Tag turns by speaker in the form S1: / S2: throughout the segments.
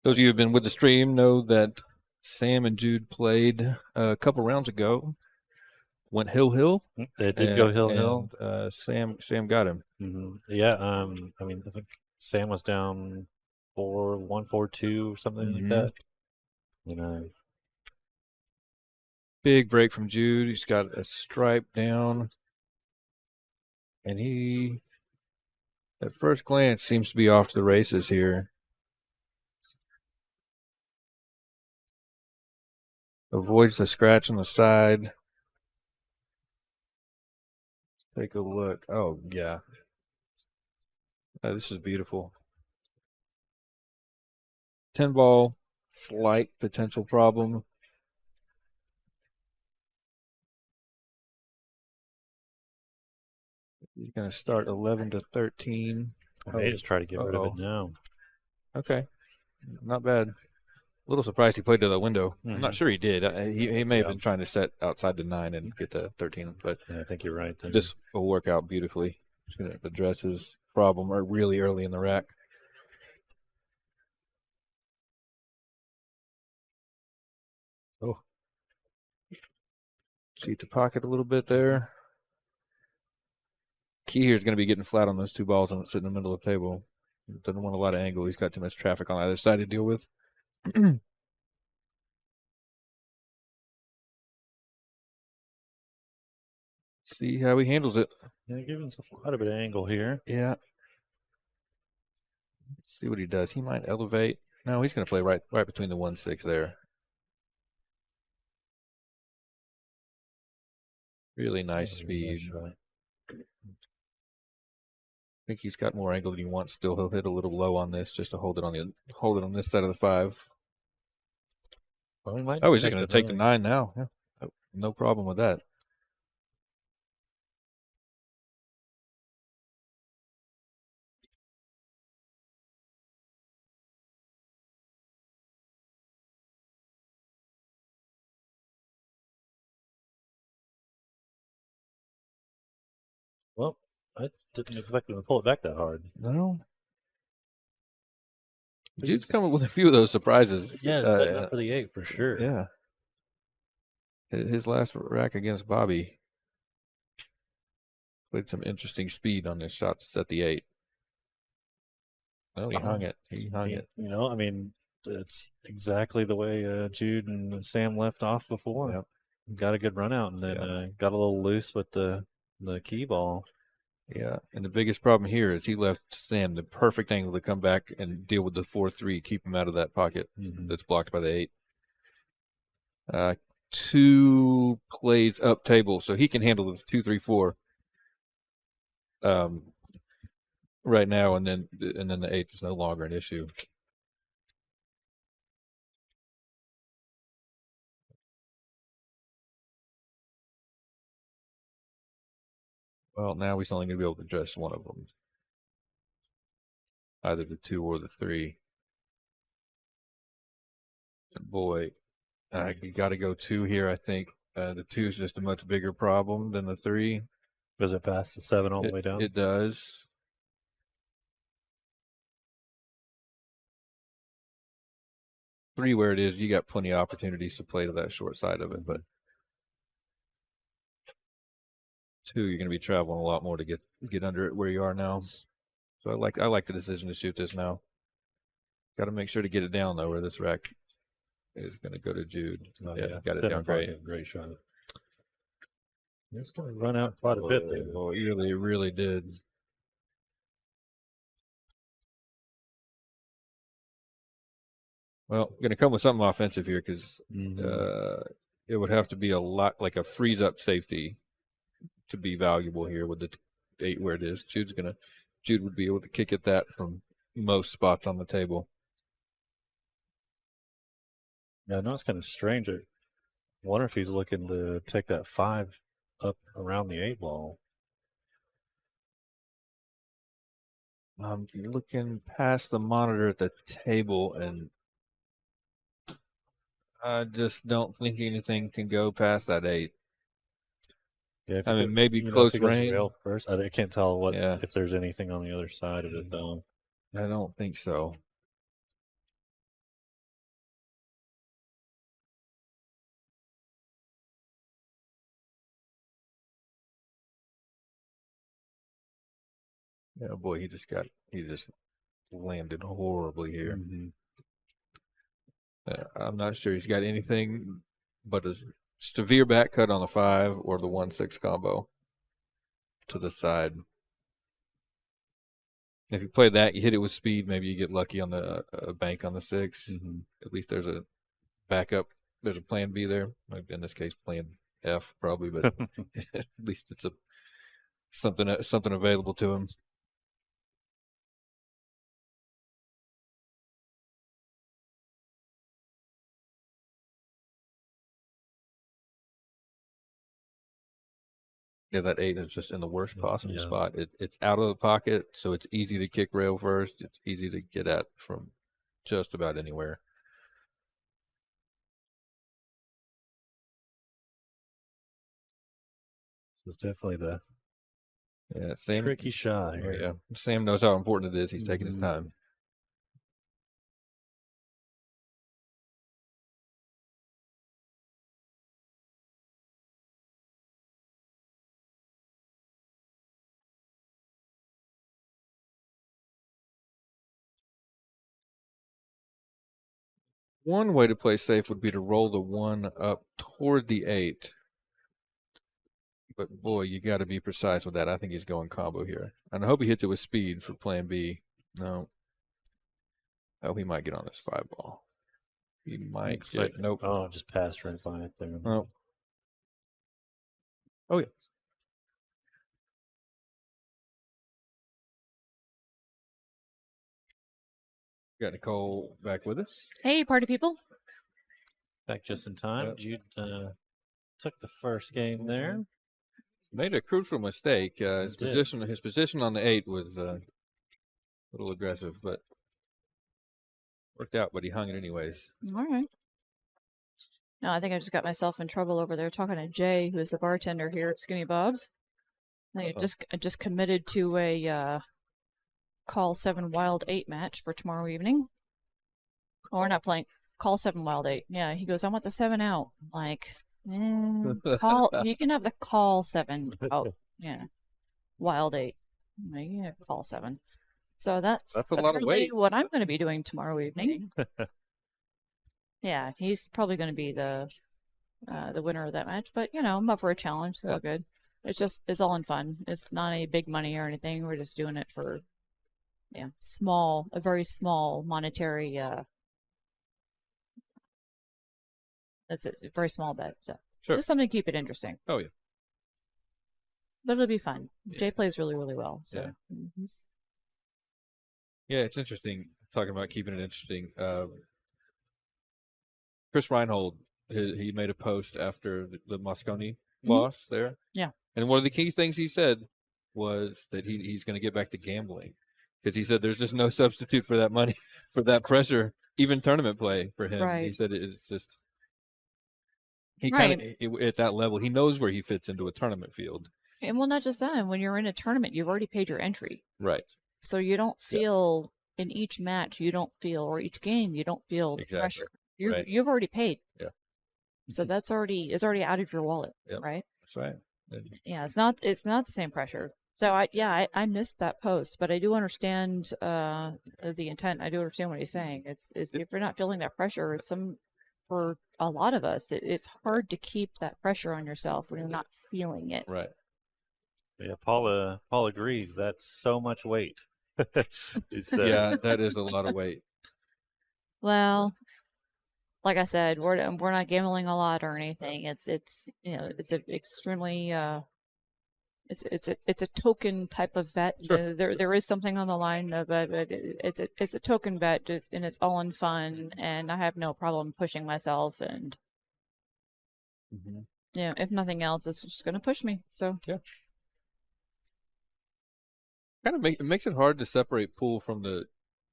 S1: Those of you who have been with the stream know that Sam and Jude played a couple rounds ago. Went hill,
S2: It did go
S1: and
S2: hill.
S1: Sam got him.
S2: Yeah. I mean, I think Sam was down 4-1, 4-2, something like
S1: Mm-hmm.
S2: that. You know,
S1: Big break from Jude. He's got a stripe down, and he, at first glance, seems to be off to the races here. Avoids the scratch on the side. Take a look. Oh, yeah. This is beautiful. 10 ball, slight potential problem. He's going to start 11 to 13.
S2: I may just try to get rid of it now.
S1: Okay. Not bad. A little surprised he played to the window. I'm not sure he did. He may have been trying to set outside the 9 and get to 13, but
S2: Yeah, I think you're right.
S1: this will work out beautifully. Just going to address his problem really early in the rack. Oh. Cheat the pocket a little bit there. Key here is going to be getting flat on those two balls and sitting in the middle of the table. Doesn't want a lot of angle. He's got too much traffic on either side to deal with. See how he handles it.
S2: Yeah, giving himself quite a bit of angle here.
S1: Yeah. Let's see what he does. He might elevate. No, he's going to play right between the 1-6 there. Really nice speed. I think he's got more angle than he wants. Still, he'll hit a little low on this just to hold it on this side of the 5.
S2: Well,
S1: he's just going to take the 9 now. Yeah. No problem with that.
S2: Well, I didn't expect him to pull it back that hard.
S1: No. Jude's coming with a few of those surprises.
S2: Yeah, for the 8 for sure.
S1: Yeah. His last rack against Bobby played some interesting speed on his shot to set the 8. Oh, he hung it. He hung it.
S2: You know, I mean, it's exactly the way Jude and Sam left off before.
S1: Yep.
S2: Got a good run out and then got a little loose with the key ball.
S1: Yeah, and the biggest problem here is he left Sam the perfect angle to come back and deal with the 4-3, keep him out of that pocket that's blocked by the 8. 2 plays up table, so he can handle the 2-3-4 right now, and then the 8 is no longer an issue. Well, now he's only going to be able to address one of them, either the 2 or the 3. And boy, you got to go 2 here, I think. The 2 is just a much bigger problem than the 3.
S2: Does it pass the 7 all the way down?
S1: It does. 3 where it is, you got plenty of opportunities to play to that short side of it, but 2, you're going to be traveling a lot more to get under it where you are now. So I like the decision to shoot this now. Got to make sure to get it down though, where this rack is going to go to Jude. Got it down great.
S2: Great shot. It's going to run out quite a bit there.
S1: Oh, it really did. Well, going to come with something offensive here because it would have to be a lot like a freeze up safety to be valuable here with the 8 where it is. Jude would be able to kick at that from most spots on the table.
S2: Yeah, I know it's kind of strange. I wonder if he's looking to take that 5 up around the 8 ball.
S1: I'm looking past the monitor at the table, and I just don't think anything can go past that 8.
S2: Yeah,
S1: I mean, maybe close range.
S2: First, I can't tell if there's anything on the other side of it though.
S1: I don't think so. Yeah, boy, he just landed horribly here.
S2: Mm-hmm.
S1: I'm not sure he's got anything but a severe back cut on the 5 or the 1-6 combo to the side. If you play that, you hit it with speed, maybe you get lucky on the bank on the 6.
S2: Mm-hmm.
S1: At least there's a backup. There's a plan B there. In this case, plan F probably, but at least it's something available to him. Yeah, that 8 is just in the worst possible spot. It's out of the pocket, so it's easy to kick rail first. It's easy to get at from just about anywhere.
S2: So it's definitely the
S1: Sam,
S2: tricky shot here.
S1: Yeah, Sam knows how important it is. He's taking his time. One way to play safe would be to roll the 1 up toward the 8. But boy, you got to be precise with that. I think he's going combo here. And I hope he hits it with speed for plan B. No. Oh, he might get on this 5 ball. He might get, nope.
S2: Oh, just passed right by it there.
S1: Oh, yeah. Got Nicole back with us.
S3: Hey, party people.
S2: Back just in time. Jude took the first game there.
S1: Made a crucial mistake. His position on the 8 was a little aggressive, but worked out. But he hung it anyways.
S3: All right. No, I think I just got myself in trouble over there talking to Jay, who's a bartender here at Skinny Bob's. I just committed to a Call 7 Wild 8 match for tomorrow evening. Oh, we're not playing Call 7 Wild 8. Yeah, he goes, I want the 7 out. I'm like, you can have the Call 7 out. Yeah, Wild 8. Yeah, Call 7. So that's
S1: a lot of weight.
S3: What I'm going to be doing tomorrow evening. Yeah, he's probably going to be the winner of that match. But I'm up for a challenge. It's all good. It's all in fun. It's not any big money or anything. We're just doing it for a very small monetary. That's a very small bet. So just something to keep it interesting.
S1: Oh yeah.
S3: But it'll be fun. Jay plays really, really well. So.
S1: Yeah, it's interesting talking about keeping it interesting. Chris Reinhold, he made a post after the Mosconi loss there.
S3: Yeah.
S1: And one of the key things he said was that he's going to get back to gambling because he said there's just no substitute for that money, for that pressure, even tournament play for him.
S3: Right.
S1: He said it's just he kind of at that level, he knows where he fits into a tournament field.
S3: And well, not just that. When you're in a tournament, you've already paid your entry.
S1: Right.
S3: So you don't feel in each match, or each game, you don't feel pressure. You've already paid.
S1: Yeah.
S3: So it's already out of your wallet, right?
S1: That's right.
S3: Yeah, it's not the same pressure. So I missed that post, but I do understand the intent. I do understand what he's saying. It's if you're not feeling that pressure, for a lot of us, it's hard to keep that pressure on yourself when you're not feeling it.
S1: Right.
S2: Yeah, Paul agrees. That's so much weight.
S1: Yeah, that is a lot of weight.
S3: Well, like I said, we're not gambling a lot or anything. It's an extremely it's a token type of bet.
S1: Sure.
S3: There is something on the line, but it's a token bet, and it's all in fun. And I have no problem pushing myself, and if nothing else, it's just going to push me. So
S1: yeah. It makes it hard to separate pool from the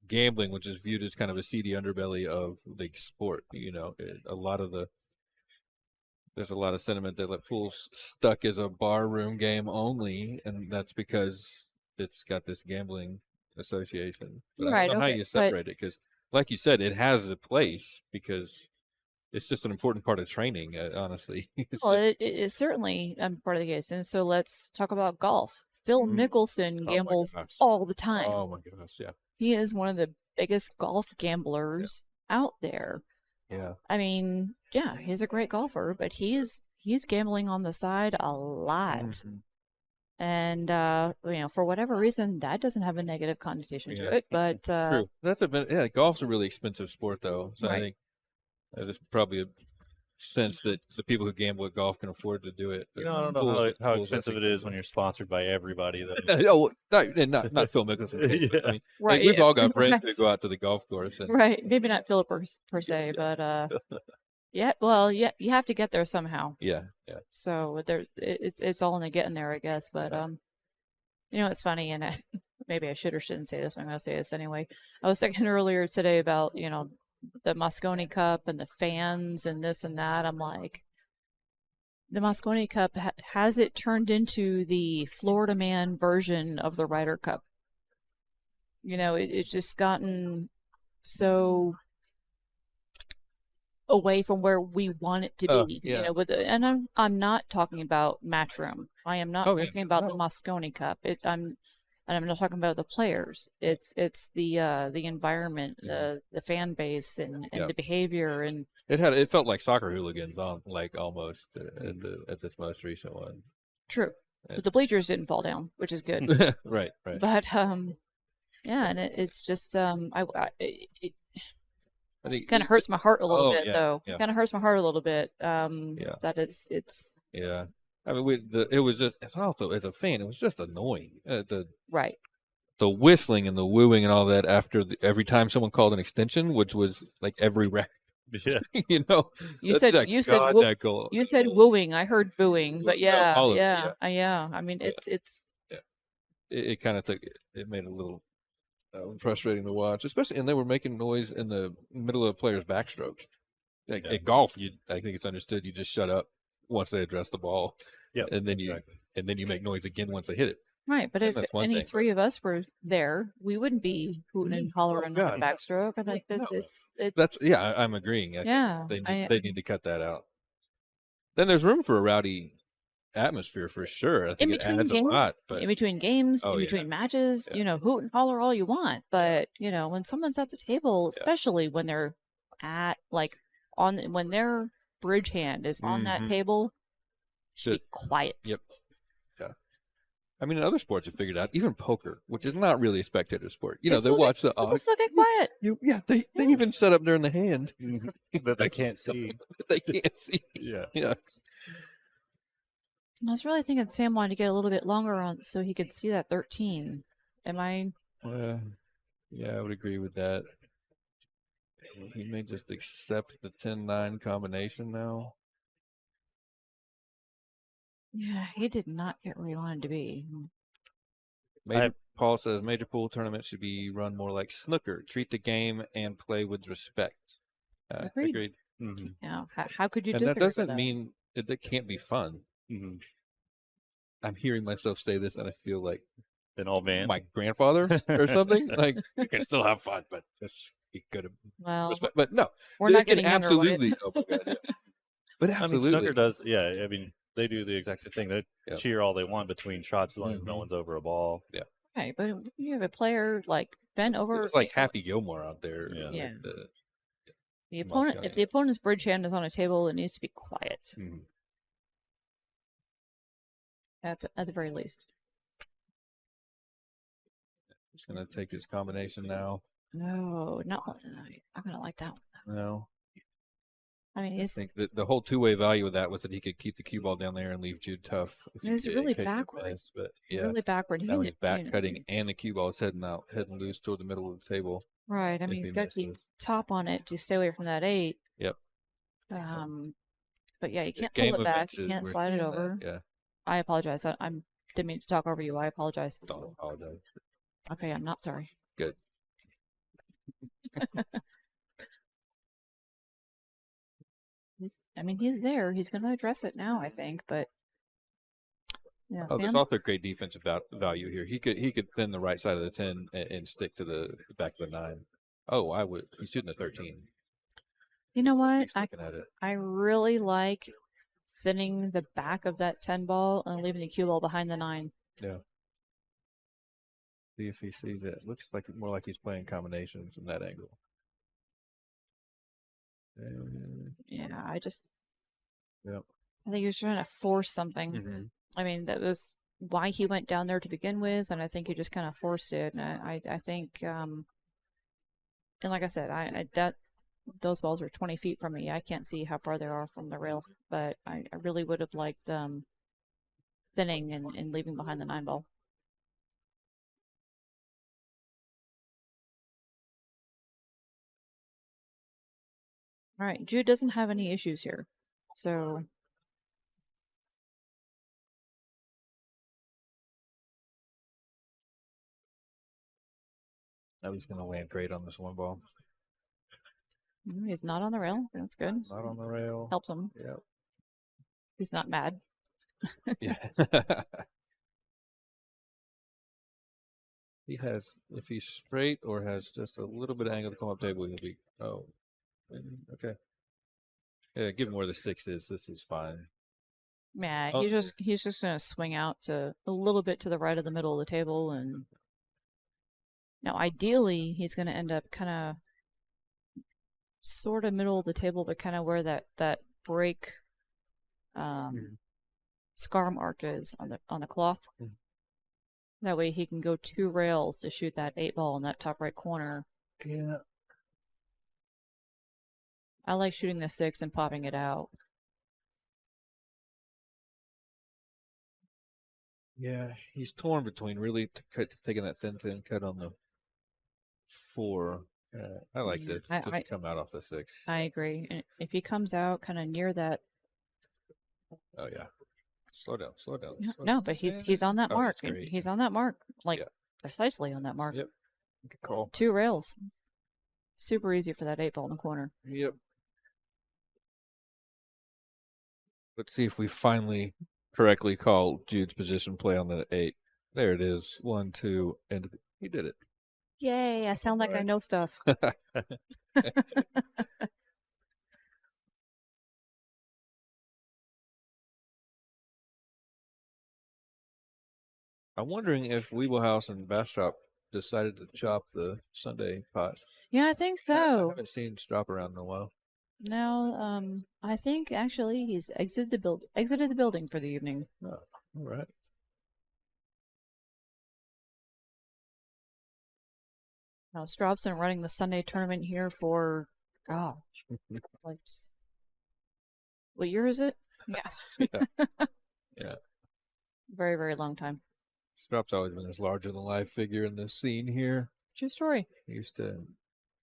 S1: gambling, which is viewed as kind of a seedy underbelly of the sport. There's a lot of sentiment that pool's stuck as a barroom game only, and that's because it's got this gambling association. But I don't know how you separate it, because, like you said, it has a place because it's just an important part of training. Honestly,
S3: well, it is certainly part of the case. And so let's talk about golf. Phil Mickelson
S1: Oh my
S3: gambles
S1: gosh.
S3: all the time.
S1: Oh my gosh, yeah.
S3: He is one of the biggest golf gamblers out there.
S1: Yeah.
S3: I mean, yeah, he's a great golfer, but he's gambling on the side a lot.
S1: Mhm.
S3: And for whatever reason, that doesn't have a negative connotation
S1: Yeah.
S3: to it. But
S1: True. Golf's a really expensive sport though. So I
S3: Right.
S1: think there's probably a sense that the people who gamble at golf can afford to do it.
S2: I don't know how expensive it is when you're sponsored by everybody.
S1: Oh, not Phil Mickelson. Case, but, I mean,
S3: Right,
S1: we've
S3: yeah,
S1: all got friends
S3: right.
S1: who go out to the golf course. And,
S3: right, maybe not Philip per se, but yeah, well, yeah, you have to get there somehow.
S1: yeah.
S3: So it's all in the getting there, I guess. But it's funny, and maybe I should or shouldn't say this, but I'm going to say this anyway. I was thinking earlier today about the Moscone Cup and the fans and this and that. I'm like, the Moscone Cup has it turned into the Florida Man version of the Ryder Cup. It's just gotten so away from where we want it to be.
S1: Yeah.
S3: And I'm not talking about Matchroom. I am not talking about the Moscone Cup. I'm not talking about the players. It's the environment, the fan base, and the behavior, and
S1: it felt like soccer hooligans on almost at this most recent one.
S3: True, but the bleachers didn't fall down, which is good.
S1: right.
S3: But yeah, and it's just
S1: I think
S3: kind of hurts my heart a little bit,
S1: yeah,
S3: though.
S1: yeah.
S3: Kind of hurts my heart a little bit. That it's
S1: Yeah. I mean, it was just. It's also as a fan, it was just annoying.
S3: Right.
S1: The whistling and the wooing and all that after every time someone called an extension, which was like every round.
S2: Yeah.
S3: You
S1: That's
S3: said
S1: like,
S3: you said
S1: God,
S3: woo-
S1: that goal.
S3: you said wooing. I heard booing, but yeah,
S1: all of it,
S3: yeah. I mean, it's
S1: it kind of it made it a little frustrating to watch, especially, and they were making noise in the middle of the players' backstrokes. Like at golf, I think it's understood you just shut up once they address the ball, and then you make noise again once they hit it.
S3: right. But if
S1: that's one
S3: any
S1: thing.
S3: three of us were there, we wouldn't be hooting and hollering on the backstroke. I'm like,
S1: I'm agreeing.
S3: Yeah,
S1: they need to cut that out. Then there's room for a rowdy atmosphere for sure. I think it adds a lot. But
S3: in between games,
S1: Oh,
S3: in
S1: yeah.
S3: between matches, hoot and holler all you want. But when someone's at the table, especially when they're when their bridge hand is on that table, should be quiet.
S1: Yep. Yeah. I mean, in other sports, you figured out, even poker, which is not really a spectator sport. They watch the
S3: People still get quiet.
S1: They even set up during the hand
S2: That they can't see.
S1: they can't see.
S2: Yeah.
S3: I was really thinking Sam wanted to get a little bit longer on so he could see that 13. Am I?
S1: Yeah, I would agree with that. He may just accept the 10-9 combination now.
S3: Yeah, he did not get where he wanted to be.
S1: Paul says major pool tournaments should be run more like snooker. Treat the game and play with respect. Agreed.
S2: Mm-hmm.
S3: Yeah. How could you do
S1: And that doesn't
S3: that?
S1: mean it can't be fun.
S2: Mm-hmm.
S1: I'm hearing myself say this, and I feel like
S2: an old man,
S1: my grandfather or something. Like, you can still have fun, but just be good. But no,
S3: we're not getting
S1: absolutely. Oh my God, yeah. But absolutely,
S2: snooker does. Yeah, I mean, they do the exact same thing. They cheer all they want between shots as long as no one's over a ball.
S1: Yeah.
S3: Right, but you have a player bent over.
S1: It's like Happy Gilmore out there.
S3: Yeah. The opponent, if the opponent's bridge hand is on a table, it needs to be quiet.
S1: Mm-hmm.
S3: At the very least.
S1: He's gonna take his combination now.
S3: No, I'm gonna like that one.
S1: No.
S3: I mean,
S1: I think the whole two-way value of that was that he could keep the cue ball down there and leave Jude tough.
S3: He's really backward.
S1: But yeah,
S3: really backward.
S1: Now he's back cutting, and the cue ball is heading loose toward the middle of the table.
S3: Right. I mean, he's got to keep top on it to stay away from that 8.
S1: Yep.
S3: But yeah, you can't pull it back. You can't slide it over.
S1: Yeah.
S3: I apologize. I didn't mean to talk over you. I apologize.
S1: Don't apologize.
S3: Okay, I'm not sorry.
S1: Good.
S3: He's there. He's going to address it now, I think. But yeah,
S1: there's also great defensive value here. He could thin the right side of the 10 and stick to the back of the 9. Oh, I would. He's shooting the 13.
S3: You know what?
S1: At it.
S3: I really like thinning the back of that 10 ball and leaving the cue ball behind the 9.
S1: Yeah. See if he sees it. Looks like more like he's playing combinations from that angle.
S3: Yeah,
S1: Yep.
S3: I think he was trying to force something.
S1: Mm-hmm.
S3: I mean, that was why he went down there to begin with, and I think he just kind of forced it. And I think, and like I said, those balls are 20 feet from me. I can't see how far they are from the rail, but I really would have liked thinning and leaving behind the 9 ball. All right, Jude doesn't have any issues here, so
S1: Now he's going to land great on this 1 ball.
S3: he's not on the rail. That's good.
S1: Not on the rail.
S3: Helps him.
S1: Yep.
S3: He's not mad.
S1: Yeah. He has, if he's straight or has just a little bit of angle to come up table, he'll be, okay. Yeah, give him where the 6 is. This is fine.
S3: Yeah,
S1: Oh.
S3: he's just gonna swing out to a little bit to the right of the middle of the table, and now ideally he's gonna end up kind of sort of middle of the table, but kind of where that break scar mark is on the cloth. That way he can go 2 rails to shoot that 8 ball in that top right corner.
S1: Yeah.
S3: I like shooting the 6 and popping it out.
S1: Yeah, he's torn between really taking that thin cut on the 4. I like
S3: Yeah,
S1: this. To come out off the 6.
S3: I agree. And if he comes out kind of near that,
S1: Oh yeah. Slow down.
S3: no, but he's on that mark.
S1: That's great.
S3: He's on that mark, like
S1: Yeah.
S3: precisely on that mark.
S1: Yep. Good call.
S3: 2 rails. Super easy for that 8 ball in the corner.
S1: Yep. Let's see if we finally correctly call Jude's position play on the 8. There it is. 1, 2, and he did it.
S3: Yay! I sound like I know stuff.
S1: I'm wondering if Weeblehouse and Bastrop decided to chop the Sunday pot.
S3: Yeah, I think
S1: I
S3: so.
S1: haven't seen Strop around in a while.
S3: No, I think actually he's exited the building for the evening.
S1: Oh, all right.
S3: Now Straub's been running the Sunday tournament here for, gosh, like, what year is it? Yeah.
S1: Yeah.
S3: Very, very long time.
S1: Strop's always been this larger than life figure in this scene here.
S3: True story.
S1: He used to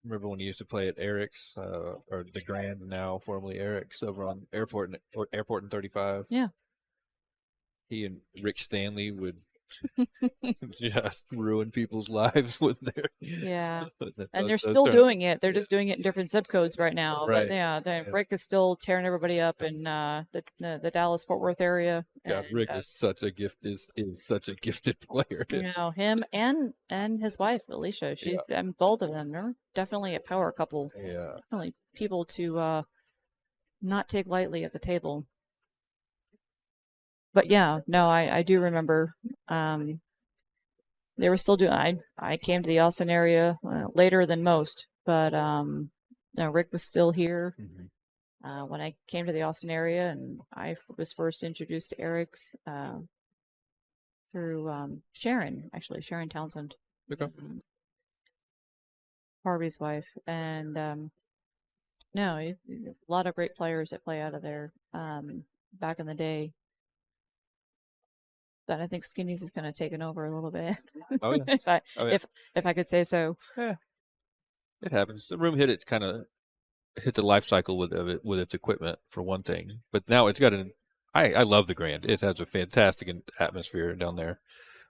S1: remember when he used to play at Eric's, or the Grand, now formerly Eric's, over on Airport and 35.
S3: Yeah.
S1: He and Rick Stanley would just ruin people's lives with their
S3: Yeah. And they're still doing it. They're
S1: Yeah.
S3: just doing it in different zip codes right now.
S1: Right.
S3: But yeah, Rick is still tearing everybody up in the Dallas Fort Worth area.
S1: God,
S3: And,
S1: Rick is such a such a gifted player.
S3: you know, him and his wife Alicia. She's and both of them. They're definitely a power couple.
S1: Yeah.
S3: Definitely people to not take lightly at the table. But yeah, no, I do remember. They were still doing. I came to the Austin area later than most, but Rick was still here when I came to the Austin area, and I was first introduced to Eric's through Sharon Townsend, Harvey's wife, and no, a lot of great players that play out of there back in the day. But I think Skinny's is kind of taken over a little bit.
S1: Oh yeah.
S3: If I could say so.
S1: Yeah. It happens. The room hit the life cycle with its equipment for one thing, but now it's got I love the Grand. It has a fantastic atmosphere down there,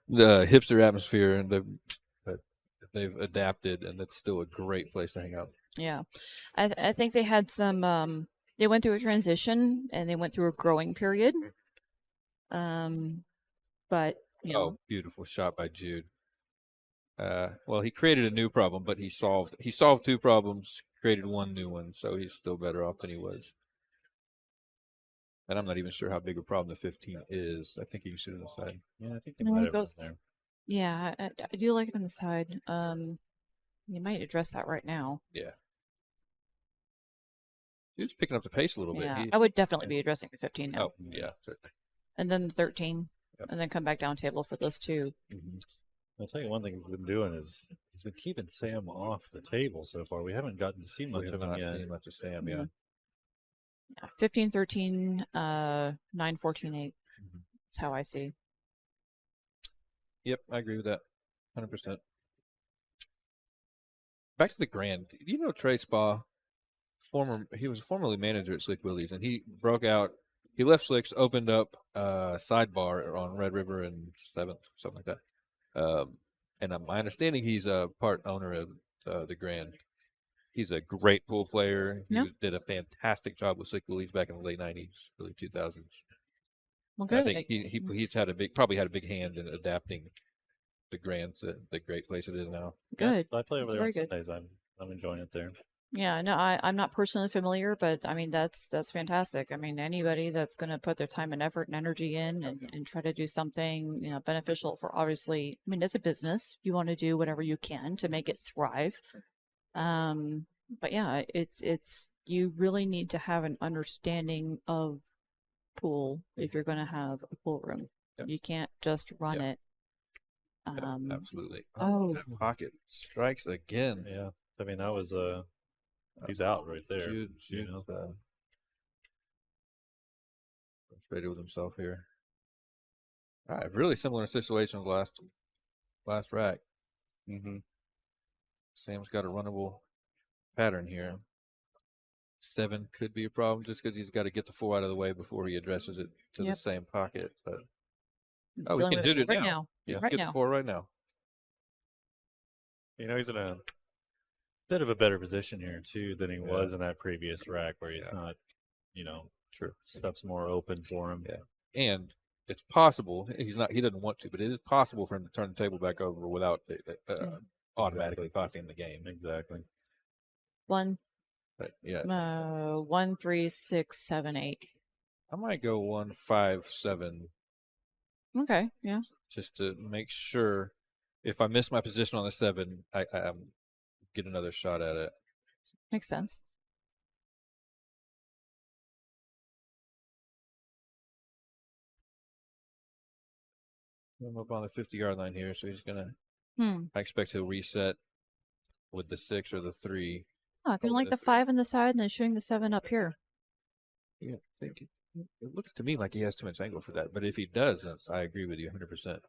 S1: the hipster atmosphere, and they've adapted, and it's still a great place to hang out.
S3: Yeah, I think they had some. They went through a transition and they went through a growing period. But you know.
S1: Beautiful shot by Jude. Well, he created a new problem, but he solved 2 problems, created 1 new one, so he's still better off than he was. And I'm not even sure how big a problem the 15 is. I think he can shoot it inside.
S2: Yeah, I think they might have been there.
S3: Yeah, I do like it on the side. You might address that right now.
S1: Yeah. Dude's picking up the pace a little bit.
S3: Yeah, I would definitely be addressing the 15 now.
S1: Oh, yeah, certainly.
S3: And then the 13,
S1: Yep.
S3: and then come back down table for those two.
S2: I'll tell you one thing he's been doing is he's been keeping Sam off the table so far. We haven't gotten to see much
S1: We have
S2: of him
S1: not
S2: yet.
S1: seen much of Sam, yeah.
S3: Yeah, 15, 13, 9, 14, 8. That's how I see.
S1: Yep, I agree with that. 100%. Back to the Grand. Do you know Trey Spa? He was formerly manager at Slick Willie's, and he broke out. He left Slick's, opened up Sidebar on Red River and 7th, something like that. And my understanding, he's a part owner of the Grand. He's a great pool player. He
S3: Yep.
S1: did a fantastic job with Slick Willie's back in the late 90s, early 2000s.
S3: Well,
S1: I
S3: good.
S1: think he's probably had a big hand in adapting the Grand to the great place it is now.
S3: Good.
S2: I play over there
S3: Very
S2: on
S3: good.
S2: Sundays. I'm enjoying it there.
S3: Yeah, no, I'm not personally familiar, but I mean that's fantastic. I mean anybody that's going to put their time and effort and energy in and try to do something beneficial for obviously. I mean, as a business, you want to do whatever you can to make it thrive. But yeah, it's you really need to have an understanding of pool if you're going to have a pool room.
S1: Yep.
S3: You can't just run
S1: Yep.
S3: it.
S1: Absolutely.
S3: Oh,
S1: That pocket strikes again.
S2: Yeah. I mean, that was he's out right there.
S1: Jude,
S2: you know?
S1: frustrated with himself here. All right, really similar situation with last rack. Sam's got a runnable pattern here. 7 could be a problem just because he's got to get the 4 out of the way before he addresses it to the
S3: Yep.
S1: same pocket. But
S3: he's
S1: we
S3: dealing
S1: can
S3: with
S1: do it
S3: right
S1: now. Yeah,
S3: Right
S1: get
S3: now.
S1: the 4 right now.
S2: You know, he's in a bit of a better position here too than he was in that previous rack where he's not,
S1: True.
S2: Stuff's more open for him.
S1: Yeah. And it's possible he doesn't want to, but it is possible for him to turn the table back over without automatically costing the game.
S2: Exactly.
S3: One,
S1: But yeah,
S3: 1, 3, 6, 7, 8.
S1: I might go 1, 5, 7
S3: Okay, yeah.
S1: just to make sure if I miss my position on the 7, I get another shot at it.
S3: Makes sense.
S1: I'm up on the 50-yard line here, so he's gonna.
S3: Hmm.
S1: I expect he'll reset with the 6 or the 3.
S3: Oh, I kind of like the 5 on the side and then shooting the 7 up here.
S1: Yeah, it looks to me like he has too much angle for that, but if he does, I agree with you 100%.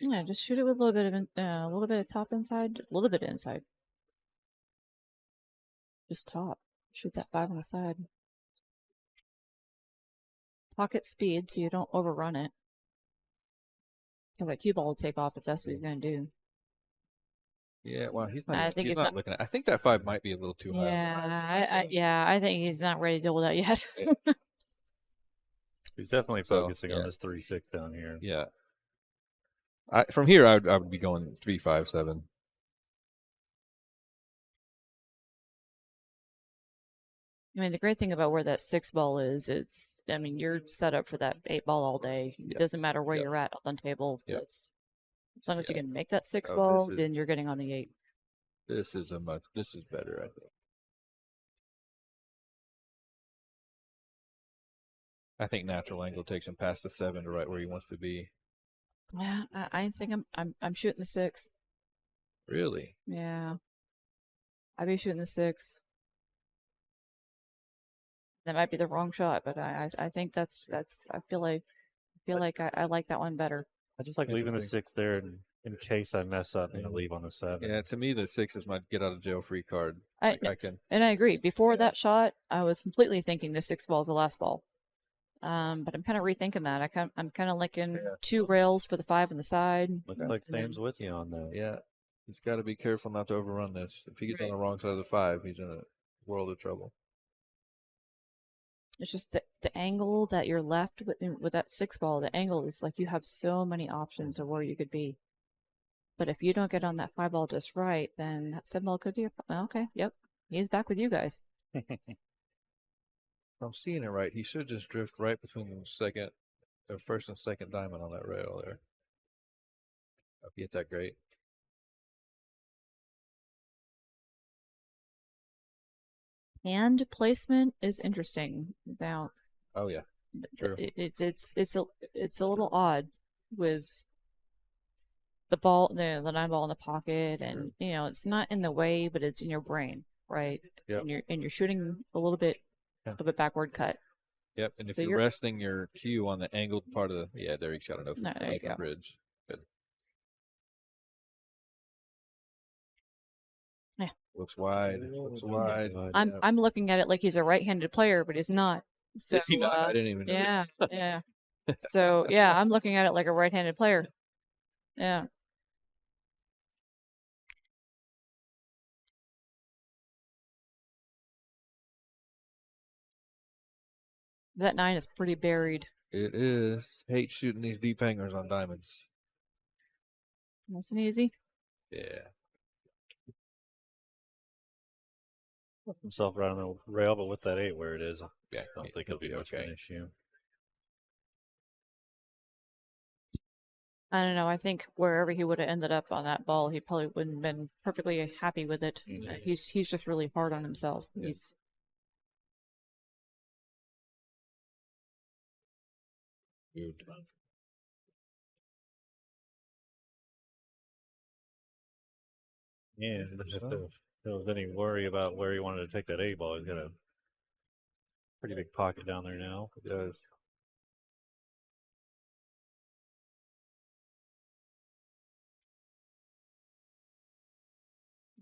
S3: Yeah, just shoot it with a little bit of top inside, just a little bit inside. Just top. Shoot that 5 on the side. Pocket speed so you don't overrun it. Because that cue ball will take off if that's what he's going to do.
S1: Yeah, well, he's not.
S3: I think
S1: he's
S3: it's
S1: not
S3: not-
S1: looking at. I think that 5 might be a little too high.
S3: Yeah, I think he's not ready to deal with that yet.
S2: He's definitely
S1: So,
S2: focusing
S1: yeah.
S2: on this 3-6 down here.
S1: Yeah. From here, I would be going 3, 5, 7.
S3: I mean, the great thing about where that 6 ball is, you're set up for that 8 ball all day. It
S1: Yep.
S3: doesn't matter where
S1: Yep.
S3: you're at on the table.
S1: Yep.
S3: As long as you
S1: Yeah.
S3: can make that 6
S1: Oh,
S3: ball,
S1: this is-
S3: then you're getting on the 8.
S1: This is better, I think. I think natural angle takes him past the 7 to right where he wants to be.
S3: Yeah, I think I'm shooting the 6.
S1: Really?
S3: Yeah, I'd be shooting the 6. That might be the wrong shot, but I think that's I feel like I like that one better.
S2: I just like leaving the
S1: Interesting.
S2: 6 there in case I mess up and I leave on the 7.
S1: Yeah, to me, the 6 is my get out of jail free card.
S3: I
S1: can.
S3: And I agree. Before that shot, I was completely thinking the 6 ball is the last ball. But I'm kind of rethinking that. I'm kind of liking 2 rails for the 5 on the side.
S2: Looks like Sam's with you on that.
S1: Yeah, he's got to be careful not to overrun this. If he gets on the wrong side of the 5, he's in a world of trouble.
S3: It's just the angle that you're left with that 6 ball. The angle is like you have so many options of where you could be. But if you don't get on that 5 ball just right, then that 7 ball could be okay. Yep, he's back with you guys.
S1: If I'm seeing it right, he should just drift right between the first and second diamond on that rail there. If you hit that great.
S3: Hand placement is interesting. Now,
S1: Oh yeah, true.
S3: it's a little odd with the ball, the 9-ball in the pocket, and it's not in the way, but it's in your brain, right?
S1: Yep.
S3: And you're shooting a little bit of a backward cut.
S1: Yep. And if
S3: So
S1: you're resting your cue on the angled part of the there you shot it over
S3: there you go.
S1: bridge. Good.
S3: Yeah.
S1: Looks wide. Looks wide.
S3: I'm looking at it like he's a right-handed player, but he's not. So,
S1: Is he not? I didn't even notice.
S3: Yeah. So yeah, I'm looking at it like a right-handed player. Yeah. That 9 is pretty buried.
S1: It is. Hate shooting these deep hangers on diamonds.
S3: Nice and easy.
S1: Yeah.
S2: Left himself right on the rail, but with that 8 where it is,
S1: Yeah,
S2: I don't think it'll be much of an issue.
S3: I don't know. I think wherever he would have ended up on that ball, he probably wouldn't have been perfectly happy with it.
S2: Mm-hmm.
S3: He's just really hard on himself.
S1: Yeah.
S3: He's
S1: Good.
S2: Yeah, if there was any worry about where he wanted to take that 8 ball, he's got a pretty big pocket down there now.
S1: It does.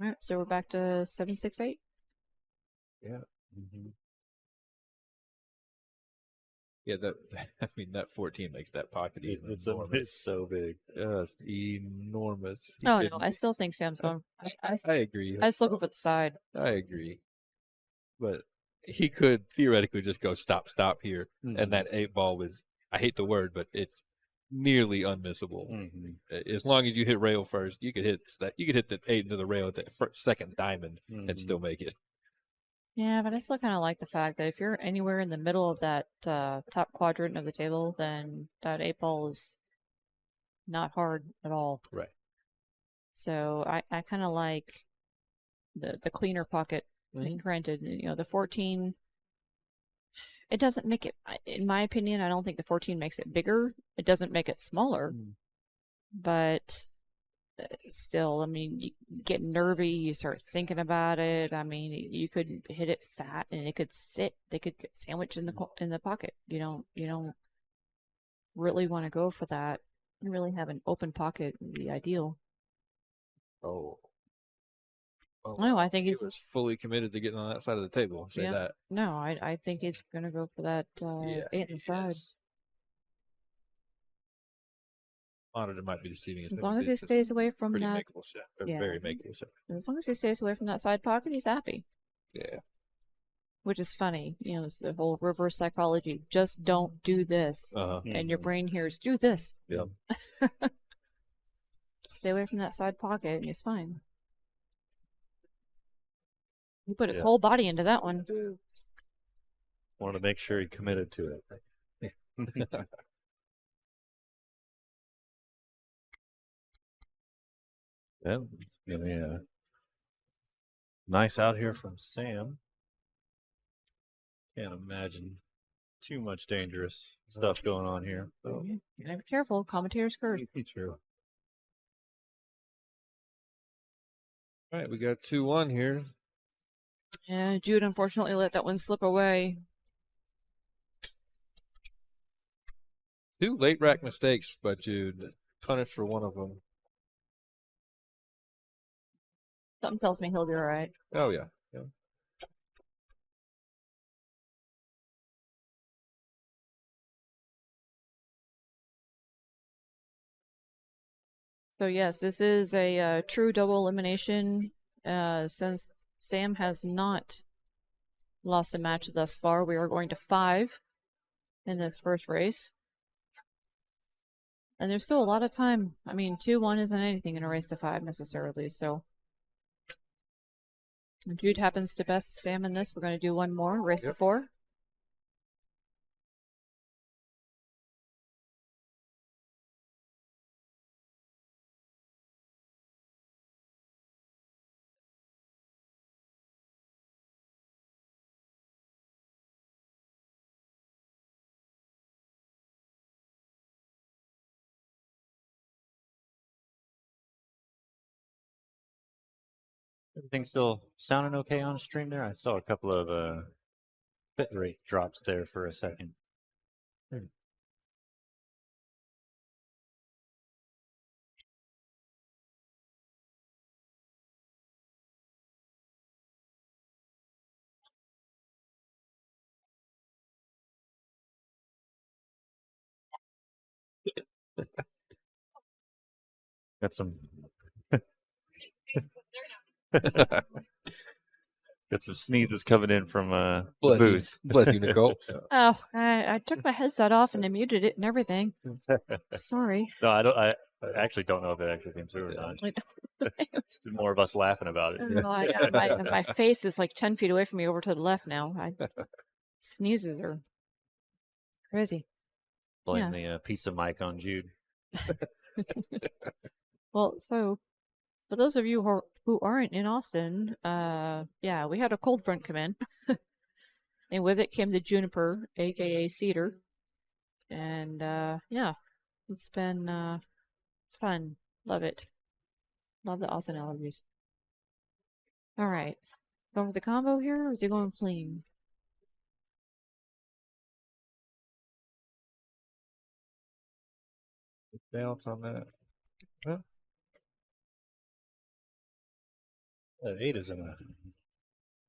S3: all right. So we're back to 7-6-8.
S1: Yeah.
S2: Mm-hmm.
S1: Yeah, that 14 makes that pocket even
S2: It's
S1: enormous.
S2: so big.
S1: Just enormous.
S3: Oh no, I still think Sam's going.
S1: I agree.
S3: I still go for the side.
S1: I agree. But he could theoretically just go stop here.
S2: Mm-hmm.
S1: And that 8 ball was, I hate the word, but it's nearly unmissable.
S2: Mm-hmm.
S1: As long as you hit rail first, you could hit the 8 into the rail at the second diamond and still make it.
S3: Yeah, but I still kind of like the fact that if you're anywhere in the middle of that top quadrant of the table, then that 8 ball is not hard at all.
S1: Right.
S3: So I kind of like the cleaner pocket.
S1: Mm-hmm.
S3: Granted, the 14, it doesn't make it, in my opinion, I don't think the 14 makes it bigger. It doesn't make it smaller. But still, I mean, you get nervy, you start thinking about it. I mean, you could hit it fat and it could sit. They could get sandwiched in the pocket. You don't really want to go for that. You really have an open pocket would be ideal.
S1: Oh.
S3: No, I think
S1: he was fully committed to getting on that side of the table. Say that.
S3: No, I think he's gonna go for that 8 inside.
S1: Monitor might be deceiving us.
S3: As long as he stays away from that.
S1: Makeable shot. Very makeable shot.
S3: As long as he stays away from that side pocket, he's happy.
S1: Yeah.
S3: Which is funny. It's the whole reverse psychology. Just don't do this. And your brain hears, do this.
S1: Yep.
S3: Stay away from that side pocket and he's fine. He put his whole body into that one.
S2: Wanted to make sure he committed to it. Yeah. Nice out here from Sam. Can't imagine too much dangerous stuff going on here.
S3: So. You gotta be careful. Commentator's curse.
S1: True. All right, we got 2-1 here.
S3: Yeah, Jude unfortunately let that one slip away.
S1: 2 late rack mistakes by Jude. Punished for one of them.
S3: Something tells me he'll be all right.
S1: Oh, yeah.
S3: So yes, this is a true double elimination. Since Sam has not lost a match thus far, we are going to 5 in this first race. And there's still a lot of time. I mean, 2-1 isn't anything in a race to 5 necessarily, so. If Jude happens to best Sam in this, we're going to do one more, race to 4.
S2: Everything still sounding okay on stream there? I saw a couple of bit rate drops there for a second. Got some got some sneezes coming in from the
S1: Bless you,
S2: booth.
S1: bless you, Nicole.
S3: Oh, I took my headset off and I muted it and everything. Sorry.
S2: No, I don't. I actually don't know if it actually came through or not. It's more of us laughing about it.
S3: My face is like 10 feet away from me over to the left now. Sneezes are crazy.
S2: Blame the pizza mic on Jude.
S3: Well, so for those of you who aren't in Austin, yeah, we had a cold front come in, and with it came the juniper, aka cedar, and yeah, it's been fun. Love it. Love the Austin allergies. All right, going with the combo here, or is he going clean?
S1: Bounce on that.
S2: That 8 is in a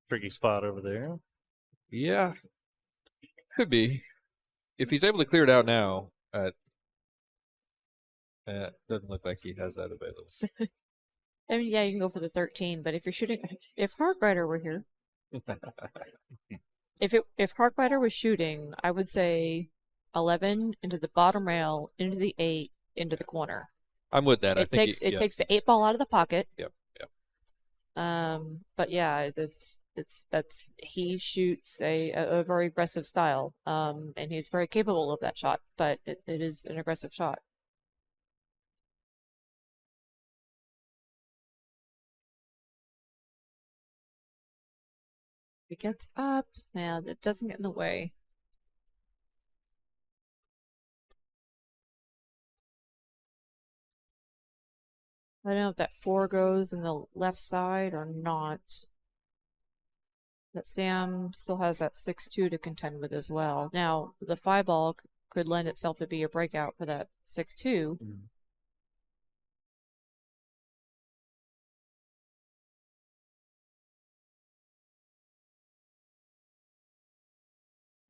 S2: tricky spot over there.
S1: Yeah, could be. If he's able to clear it out now, doesn't look like he has that available.
S3: I mean, yeah, you can go for the 13, but if you're shooting, if Harkrider were here, if Harkrider was shooting, I would say 11 into the bottom rail, into the 8, into the corner.
S1: I'm with that.
S3: It takes the 8 ball out of the pocket.
S1: Yep.
S3: But yeah, that's he shoots a very aggressive style. And he's very capable of that shot, but it is an aggressive shot. If it gets up, yeah, it doesn't get in the way. I don't know if that 4 goes in the left side or not. But Sam still has that 6-2 to contend with as well. Now, the 5 ball could lend itself to be a breakout for that 6-2.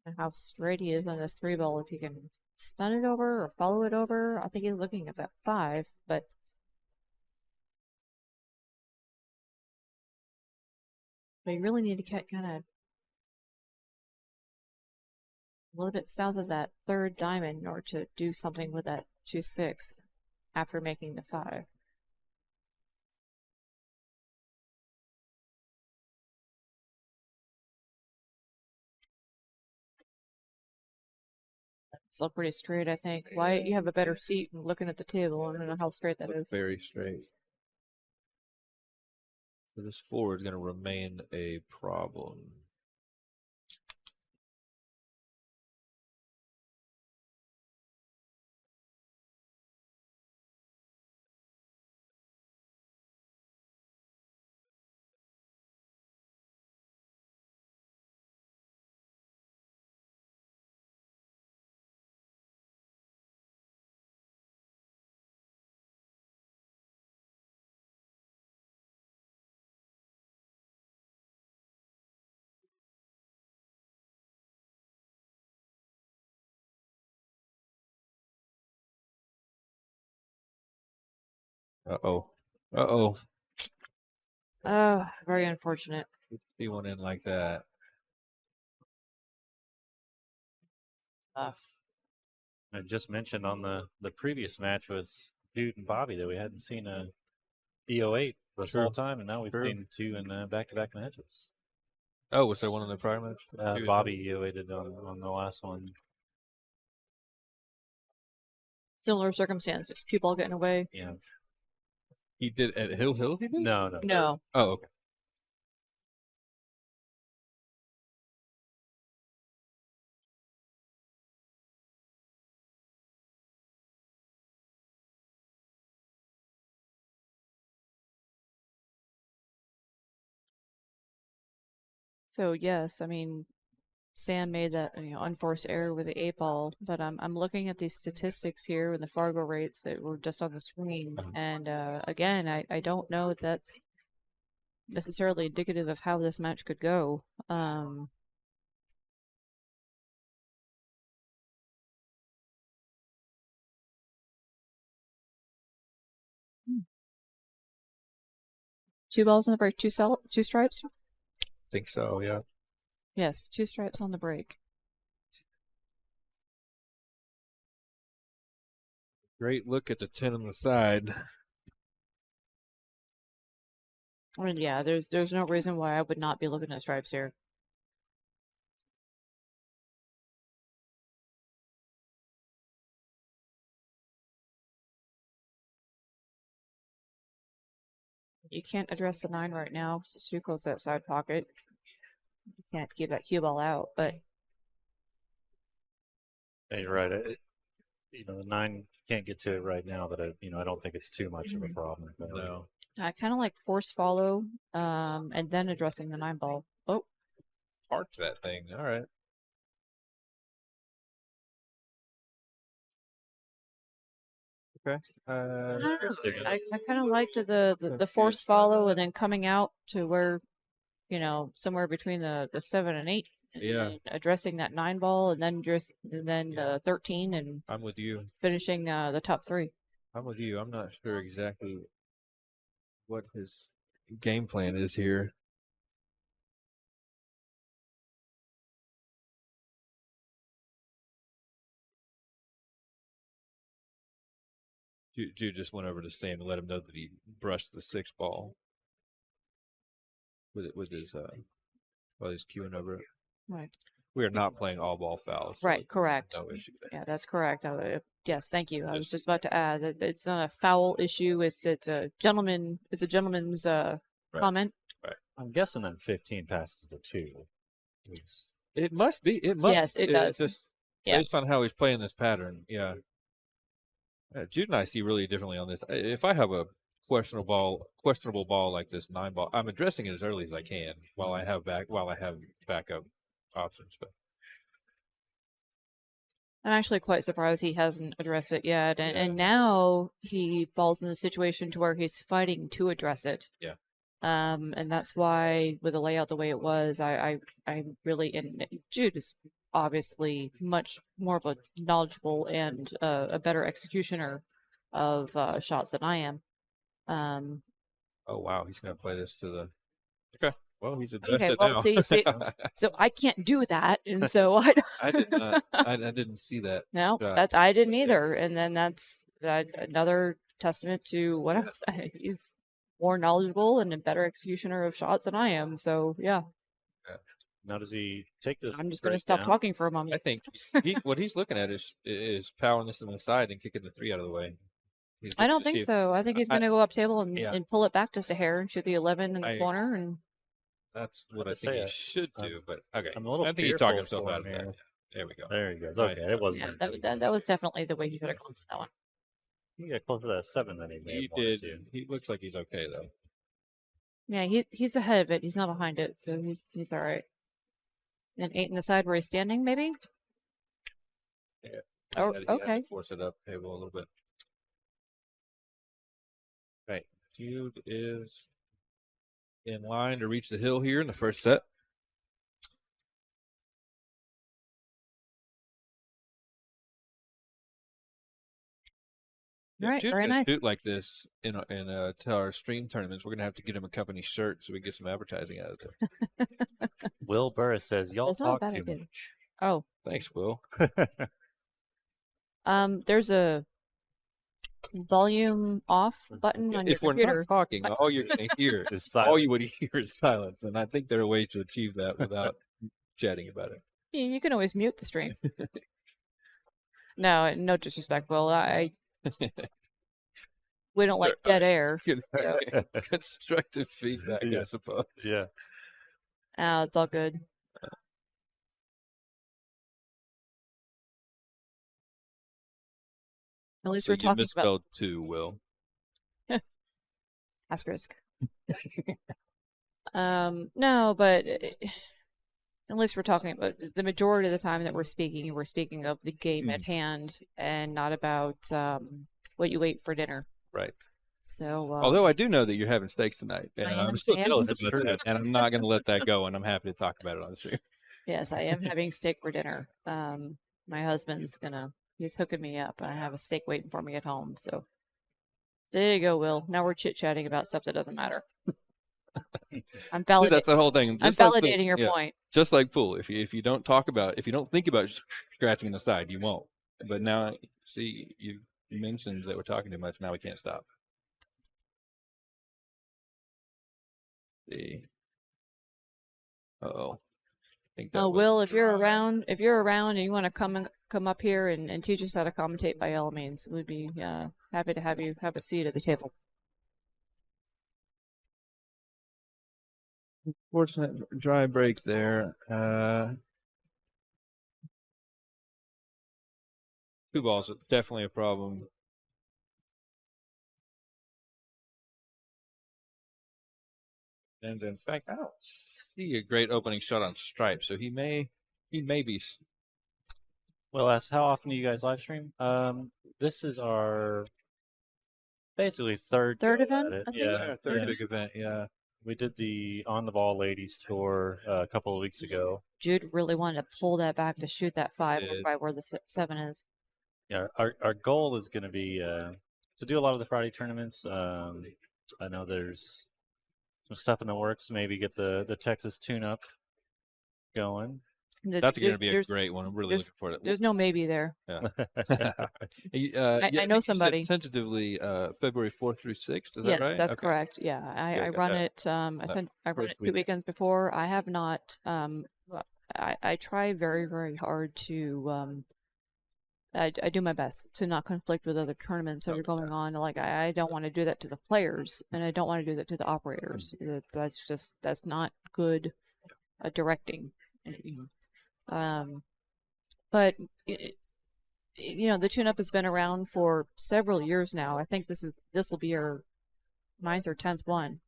S3: And how straight he is on this 3 ball, if he can stun it over or follow it over. I think he's looking at that 5, but we really need to get kind of a little bit south of that 3rd diamond in order to do something with that 2-6 after making the 5. Still pretty straight, I think. Wyatt, you have a better seat and looking at the table. I don't know how straight that is.
S1: Very straight. So this 4 is going to remain a problem. Uh-oh. Uh-oh.
S3: Oh, very unfortunate.
S1: See one in like that.
S2: I just mentioned on the previous match with Jude and Bobby that we hadn't seen a EO8 this whole time, and now we've seen 2 in back-to-back matches.
S1: Oh, was there one in the prior match?
S2: Bobby EO8'd on the last one.
S3: Similar circumstances. Cue ball getting away.
S2: Yeah.
S1: He did at Hill Hill? He did?
S2: No.
S3: No.
S1: Oh, okay.
S3: So yes, I mean, Sam made that unforced error with the 8 ball, but I'm looking at these statistics here with the Fargo rates that were just on the screen, and again, I don't know if that's necessarily indicative of how this match could go. Two balls on the break, two stripes.
S1: Think so, yeah.
S3: Yes, 2 stripes on the break.
S1: Great look at the 10 on the side.
S3: I mean, yeah, there's no reason why I would not be looking at stripes here. You can't address the 9 right now because it's too close to that side pocket. You can't give that cue ball out, but
S2: Yeah, you're right. The 9 can't get to it right now, but I don't think it's too much of a problem.
S1: No.
S3: I kind of like force follow, and then addressing the 9 ball. Oh,
S1: Parked that thing. All right. Okay.
S3: I kind of liked the force follow and then coming out to where, somewhere between the 7 and 8.
S1: Yeah.
S3: And addressing that 9 ball and then the 13 and
S1: I'm with you.
S3: finishing the top 3.
S1: I'm with you. I'm not sure exactly what his game plan is here. Jude just went over to Sam to let him know that he brushed the 6 ball with his while he's queuing over it.
S3: Right.
S1: We are not playing all ball fouls.
S3: Right. Correct.
S1: No issue there.
S3: Yeah, that's correct. Yes, thank you. I was just about to add that it's not a foul issue. It's a gentleman's comment.
S1: Right.
S2: I'm guessing that 15 passes to 2.
S1: It must be. It must.
S3: Yes, it does.
S1: Just
S3: Yeah.
S1: based on how he's playing this pattern. Yeah. Jude and I see really differently on this. If I have a questionable ball like this 9 ball, I'm addressing it as early as I can while I have backup options. But
S3: I'm actually quite surprised he hasn't addressed it yet, and now he falls in the situation to where he's fighting to address it.
S1: Yeah.
S3: And that's why with the layout the way it was, I really, and Jude is obviously much more of a knowledgeable and a better executioner of shots than I am.
S1: oh wow, he's gonna play this to the. Okay, well he's invested
S3: well,
S1: now.
S3: see, so I can't do that, and so
S1: I did not. I didn't see that.
S3: No,
S1: shot.
S3: I didn't either, and then that's another testament to what I was saying. He's more knowledgeable and a better executioner of shots than I am. So yeah,
S2: Now, does he take this?
S3: I'm just going to
S2: break
S3: stop
S2: down?
S3: talking for a moment.
S1: I think what he's looking at is powering this to the side and kicking the 3 out of the way.
S3: I don't think so. I think he's going to go up table and pull it back just a hair and shoot the 11 in the corner. And
S1: that's what I think he should do. But okay,
S2: I'm a little
S1: I think he
S2: fearful
S1: talked himself
S2: for
S1: out of
S2: him
S1: that.
S2: here.
S1: There we go.
S2: There he goes.
S1: Nice.
S2: Okay, it wasn't.
S3: Yeah, that was definitely the way he should have gone to that one.
S2: He got closer to that 7 than he may
S1: He
S2: have wanted
S1: did.
S2: to.
S1: He looks like he's okay though.
S3: Yeah, he's ahead of it. He's not behind it, so he's all right. And 8 in the side where he's standing, maybe.
S1: Yeah.
S3: Oh,
S1: He had
S3: okay.
S1: to force it up table a little bit. Right. Jude is in line to reach the hill here in the first set.
S3: All right,
S1: Jude's
S3: very
S1: gonna
S3: nice.
S1: shoot like this in to our stream tournaments. We're gonna have to get him a company shirt so we get some advertising out of it.
S2: Will Burris says, "Y'all
S3: That's not a
S2: talk
S3: bad
S2: too
S3: idea.
S2: much."
S3: Oh,
S1: Thanks, Will.
S3: there's a volume off button on your
S1: If we're
S3: computer.
S1: not talking, all you're gonna hear
S2: Is
S1: all
S2: silent.
S1: you would hear is silence, and I think there are ways to achieve that without chatting about it.
S3: You can always mute the stream. No disrespect, Will. We don't like dead air.
S1: Constructive feedback,
S2: Yeah.
S1: I suppose.
S2: Yeah.
S3: It's all good. At least
S1: So
S3: we're
S1: you
S3: talking about
S1: misspelled 2, Will.
S3: asterisk. No, but At least we're talking about the majority of the time that we're speaking of the game at hand and not about what you ate for dinner.
S1: Right.
S3: So,
S1: although I do know that you're having steaks tonight, and I'm still
S3: I am.
S1: jealous about that, and I'm not going to let that go, and I'm happy to talk about it on the stream.
S3: Yes, I am having steak for dinner. My husband's he's hooking me up. I have a steak waiting for me at home. So there you go, Will. Now we're chit-chatting about stuff that doesn't matter. I'm validating.
S1: That's the whole thing.
S3: I'm validating your point.
S1: Just like pool, if you don't think about scratching the side, you won't. But now, see, you mentioned that we're talking too much. Now we can't stop. See. Uh-oh.
S3: Will, if you're around and you want to come up here and teach us how to commentate, by all means, we'd be happy to have you have a seat at the table.
S1: Unfortunate dry break there. 2 balls, definitely a problem. And in fact, I don't see a great opening shot on stripe, so he may be.
S2: Well, as how often do you guys live stream? This is our basically third
S3: event.
S2: at it.
S3: I think?
S1: Yeah, third big event. Yeah,
S2: we did the On the Ball Ladies tour a couple of weeks ago.
S3: Jude really wanted to pull that back to shoot that 5 by where the 7 is.
S2: Yeah, our goal is going to be to do a lot of the Friday tournaments. I know there's some stuff in the works. Maybe get the Texas tune-up going.
S1: That's going to be a great one. I'm really looking forward to it.
S3: There's no maybe there.
S1: Yeah.
S3: I know somebody.
S1: Tentatively, February 4th through 6th. Is
S3: that
S1: right?
S3: That's correct. Yeah, I run it. I run it 2 weekends before. I have not. I try very, very hard to. I do my best to not conflict with other tournaments that are going on. Like I don't want to do that to the players, and I don't want to do that to the operators. That's not good directing. But the tune-up has been around for several years now. I think this will be our 9th or 10th one.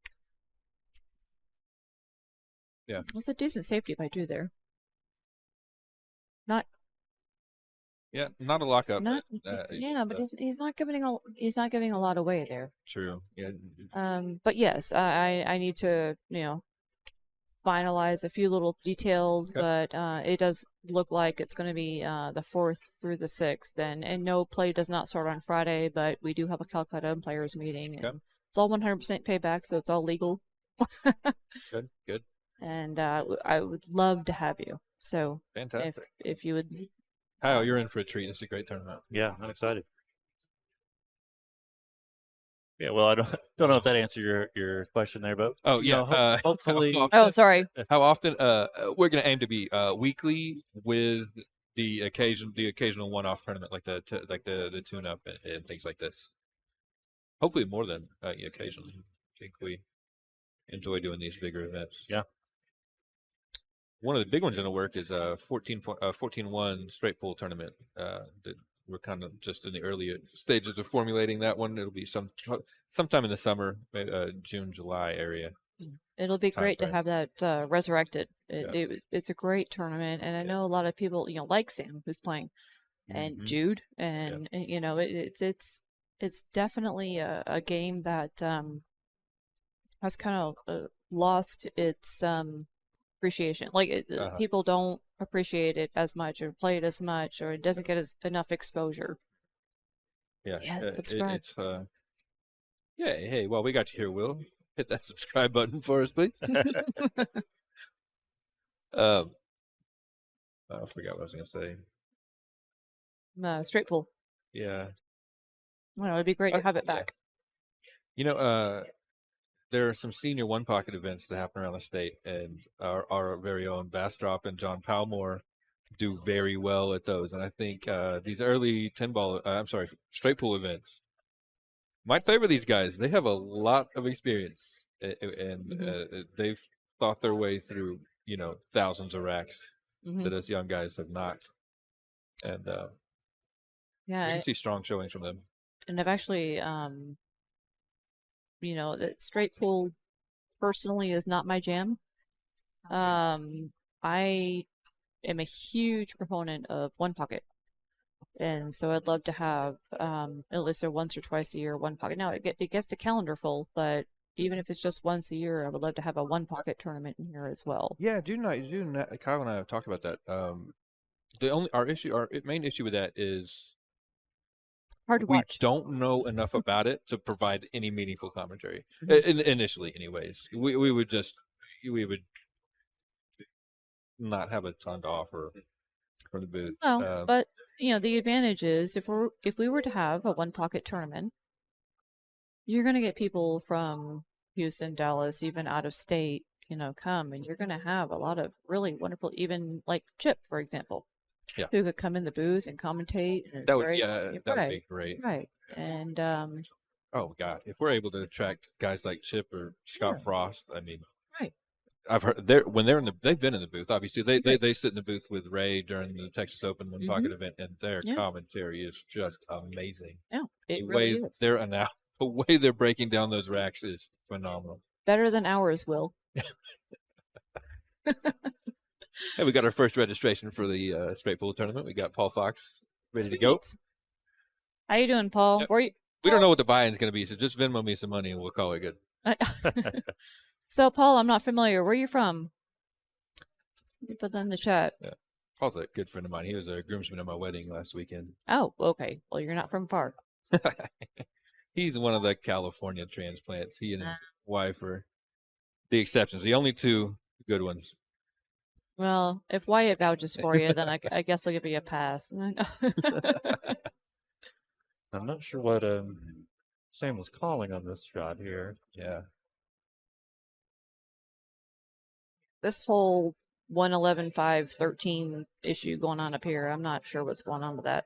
S1: Yeah,
S3: it's a decent safety by Jude there.
S1: Not a lockup.
S3: But he's not giving a lot away there.
S1: True. Yeah.
S3: But yes, I need to finalize a few little details, but it does look like it's going to be the 4th through the 6th, and no play does not start on Friday, but we do have a Calcutta players meeting, and it's all 100% payback, so it's all legal.
S1: Good.
S3: And I would love to have you. So
S1: fantastic.
S3: If you would.
S1: Kyle, you're in for a treat. It's a great tournament.
S2: Yeah, I'm excited. Yeah, well, I don't know if that answered your question there, but hopefully.
S3: Sorry.
S1: How often? We're going to aim to be weekly with the occasional one-off tournament like the tune-up and things like this. Hopefully more than occasionally. I think we enjoy doing these bigger events.
S2: Yeah.
S1: One of the big ones in the work is 14-1 straight pool tournament. That we're kind of just in the early stages of formulating that one. It'll be sometime in the summer, June, July area.
S3: It'll be great to have that resurrected. It's a great tournament, and I know a lot of people, like Sam, who's playing, and Jude, and it's definitely a game that has kind of lost its appreciation. Like people don't appreciate it as much or play it as much, or it doesn't get enough exposure. Subscribe.
S1: Hey, well, we got you here, Will. Hit that subscribe button for us, please. I forgot what I was going to say.
S3: Straight pool.
S1: Yeah.
S3: Well, it'd be great to have it back.
S1: There are some senior one pocket events that happen around the state, and our very own Bastrop and John Palmore do very well at those. And I think these early straight pool events might favor these guys. They have a lot of experience, and they've thought their way through thousands of racks that us young guys have not. And you can see strong showings from them.
S3: And I've actually that straight pool personally is not my jam. I am a huge proponent of one pocket. And so I'd love to have at least once or twice a year one pocket. Now it gets the calendar full, but even if it's just once a year, I would love to have a one pocket tournament in here as well.
S1: Yeah, Kyle and I have talked about that. Our main issue with that is
S3: Hard to
S1: we
S3: watch.
S1: don't know enough about it to provide any meaningful commentary.
S3: Mhm.
S1: Initially, anyways, we would not have a ton to offer from the booth.
S3: Well, but the advantage is if we were to have a one pocket tournament, you're gonna get people from Houston, Dallas, even out of state, come, and you're gonna have a lot of really wonderful, even like Chip, for example,
S1: Yeah.
S3: who could come in the booth and commentate. And
S1: that would
S3: right,
S1: that would be great.
S3: right, and
S1: Oh God, if we're able to attract guys like Chip or Scott
S3: Yeah.
S1: Frost, I mean,
S3: right,
S1: I've heard they've been in the booth. Obviously, they sit in the booth with Ray during the Texas Open One Pocket event, and their
S3: Yeah.
S1: commentary is just amazing.
S3: yeah, it
S1: The
S3: really
S1: way
S3: is
S1: the way they're breaking down those racks is phenomenal.
S3: better than ours. Will.
S1: Hey, we got our first registration for the straight pool tournament. We got Paul Fox ready to go.
S3: Sweet. How you doing, Paul?
S1: Yep.
S3: Where you?
S1: We don't know what the buy-in's going to be, so just Venmo me some money and we'll call it good.
S3: So, Paul, I'm not familiar. Where are you from? You put that in the chat.
S1: Yeah. Paul's a good friend of mine. He was a groomsman at my wedding last weekend.
S3: Oh, okay. Well, you're not from far.
S1: He's one of the California transplants. He and his wife are the exceptions, the only two good ones.
S3: Well, if Wyatt vouches for you, then I guess I'll give you a pass.
S2: I'm not sure what Sam was calling on this shot here.
S1: Yeah.
S3: This whole 111-5-13 issue going on up here, I'm not sure what's going on with that.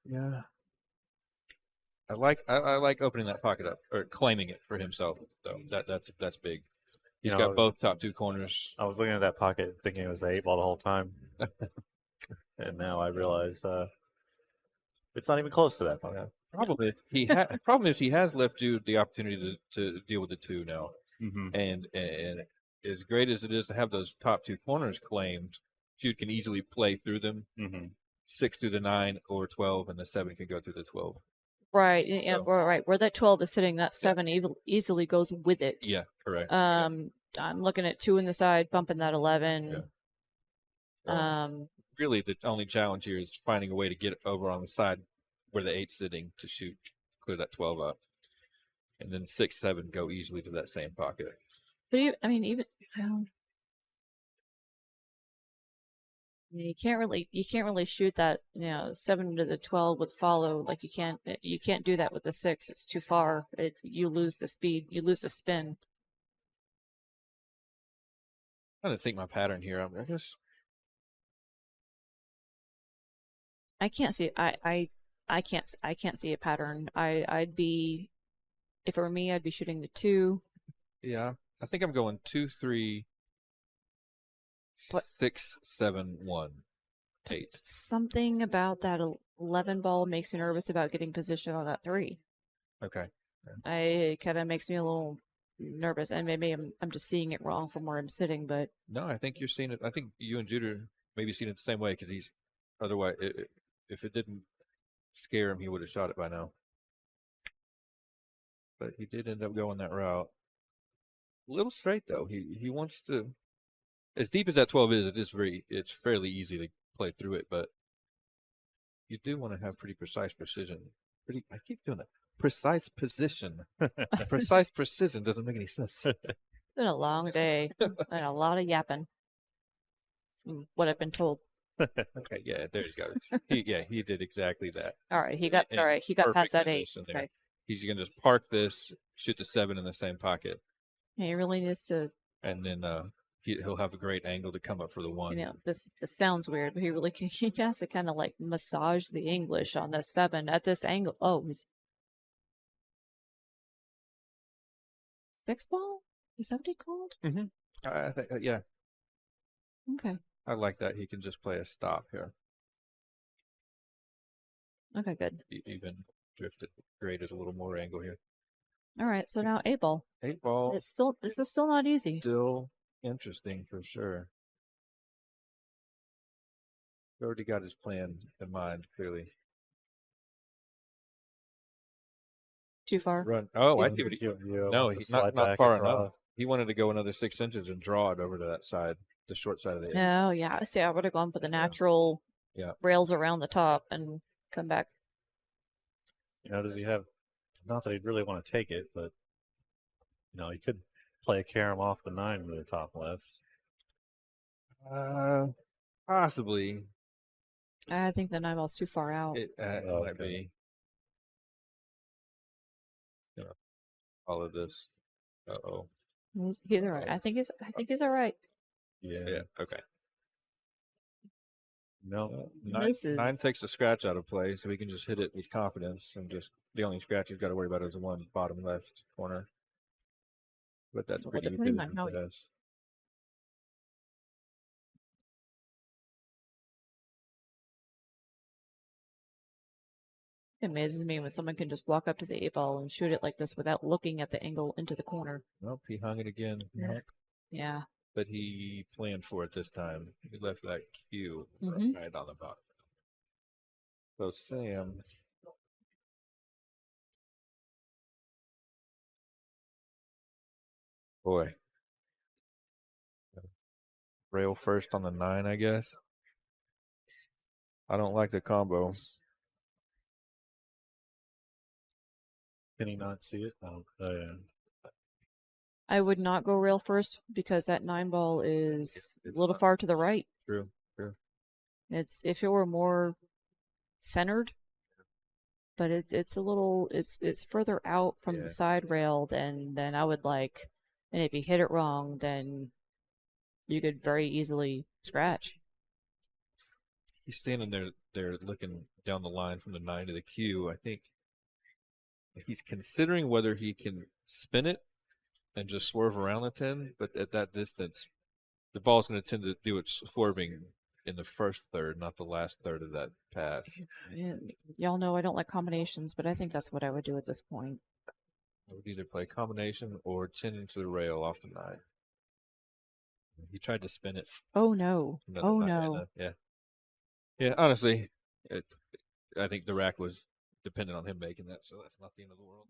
S1: Yeah. I like opening that pocket up or claiming it for himself. So that's big. He's got both top two corners.
S2: I was looking at that pocket thinking it was the 8-ball the whole time. And now I realize it's not even close to that pocket.
S1: Problem is he has left Jude the opportunity to deal with the two now.
S2: Mm-hmm.
S1: And as great as it is to have those top two corners claimed, Jude can easily play through them.
S2: Mm-hmm.
S1: 6 through the 9 or 12, and the 7 can go through the 12.
S3: Right, yeah, right. Where that 12 is sitting, that 7 easily goes with it.
S1: Yeah, correct.
S3: I'm looking at 2 in the side, bumping that 11.
S1: Yeah. Really, the only challenge here is finding a way to get over on the side where the 8's sitting to shoot, clear that 12 up. And then 6, 7 go easily to that same pocket.
S3: But you can't really shoot that 7 to the 12 with follow like you can't do that with the 6. It's too far. You lose the speed, you lose the spin.
S1: I'm trying to think my pattern here. I guess
S3: I can't see. I can't see a pattern. I'd be, if it were me, I'd be shooting the 2.
S1: Yeah, I think I'm going 2, 3, 6, 7, 1, 8.
S3: Something about that 11 ball makes me nervous about getting position on that 3.
S1: Okay.
S3: It kind of makes me a little nervous, and maybe I'm just seeing it wrong from where I'm sitting. But
S1: no, I think you're seeing it. I think you and Jude are maybe seeing it the same way because he's otherwise, if it didn't scare him, he would have shot it by now. But he did end up going that route. A little straight though. He wants to. As deep as that 12 is, it's fairly easy to play through it, but you do want to have pretty precise precision. I keep doing that. Precise position. Precise precision doesn't make any sense.
S3: It's been a long day and a lot of yapping. From what I've been told.
S1: Okay, yeah, there you go. He did exactly that.
S3: All right, he got past that 8. Okay.
S1: He's gonna just park this, shoot the 7 in the same pocket.
S3: Yeah, he really needs to.
S1: And then he'll have a great angle to come up for the 1.
S3: This sounds weird, but he has to kind of like massage the English on this 7 at this angle. Oh, he's 6 ball? Is that what he called?
S1: Mm-hmm. I think, yeah.
S3: Okay.
S1: I like that. He can just play a stop here.
S3: Okay, good.
S1: Even drifted, created a little more angle here.
S3: All right, so now 8 ball.
S1: 8 ball.
S3: This is still not easy.
S1: Still interesting for sure. already got his plan in mind, clearly.
S3: Too far.
S1: Run. Oh, I
S2: Yeah,
S1: see what he.
S2: you
S1: No,
S2: want to
S1: he's
S2: slide
S1: not
S2: back
S1: far
S2: across.
S1: enough. He wanted to go another 6 inches and draw it over to that side, the short side of the 8.
S3: Oh yeah. See, I would have gone for the natural
S1: Yeah.
S3: rails around the top and come back.
S2: Does he have? Not that he'd really want to take it, but he could play a carom off the 9 to the top left.
S1: Possibly.
S3: I think the 9 ball's too far out.
S1: It
S2: Okay.
S1: might be. All of this. Uh-oh.
S3: He's all right. I think he's all right.
S1: Yeah. Okay.
S2: No.
S1: Nine takes the scratch out of play, so he can just hit it with confidence, and just the only scratch he's got to worry about is the one bottom left corner. But that's pretty easy to possess.
S3: It amazes me when someone can just walk up to the 8 ball and shoot it like this without looking at the angle into the corner.
S1: Nope, he hung it again.
S3: Yeah.
S1: But he planned for it this time. He left that cue
S3: Mhm.
S1: right on the bottom. So Sam. Boy. Rail first on the 9, I guess. I don't like the combo.
S2: Can he not see it? Oh, yeah.
S3: I would not go rail first because that 9 ball is a little far to the right.
S1: True.
S3: It's if it were more centered, but it's a little it's further out from the side rail than I would like. And if you hit it wrong, then you could very easily scratch.
S1: He's standing there looking down the line from the 9 to the cue. I think he's considering whether he can spin it and just swerve around the 10, but at that distance, the ball's going to tend to do its swerving in the first third, not the last third of that pass.
S3: Y'all know I don't like combinations, but I think that's what I would do at this point.
S1: I would either play combination or 10 into the rail off the 9. He tried to spin it.
S3: Oh no! Oh no!
S1: Yeah. Honestly, I think the rack was dependent on him making that, so that's not the end of the world.